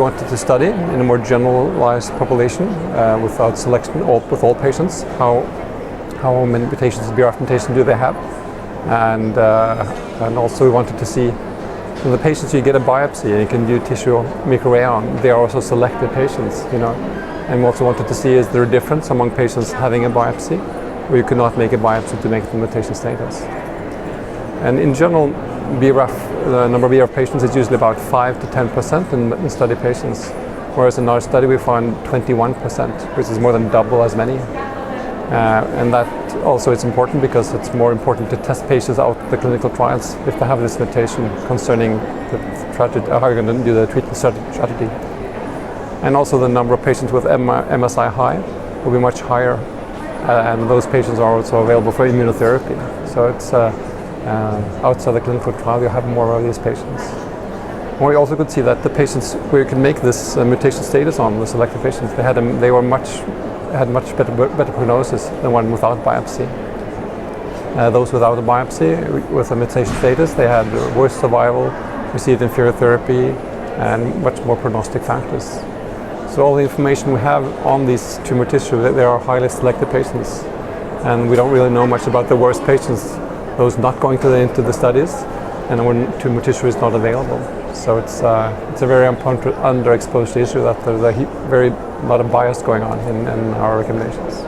wanted to study in a more generalized population without selection, with all patients, how many mutations, BRAF mutation do they have, and also we wanted to see in the patients you get a biopsy and you can do tissue microarray on. They are also selected patients, you know, and we also wanted to see is there a difference among patients having a biopsy where you could not make a biopsy to make the mutation status. And in general, the number of BRAF patients is usually about 5 to 10% in study patients, whereas in our study we found 21%, which is more than double as many. And that also is important because it's more important to test patients out in the clinical trials if they have this mutation concerning how you're going to do the treatment strategy. And also the number of patients with MSI high will be much higher, and those patients are also available for immunotherapy. So it's outside the clinical trial you have more of these patients. And we also could see that the patients where you can make this mutation status on, the selected patients, they had much better prognosis than one without biopsy. Those without a biopsy with a mutation status, they had worse survival, received inferior therapy, and much more prognostic factors. So all the information we have on these tumor tissue, they are highly selected patients, and we don't really know much about the worst patients, those not going into the studies, and when tumor tissue is not available. So it's a very underexposed issue that there's a very lot of bias going on in our recommendations.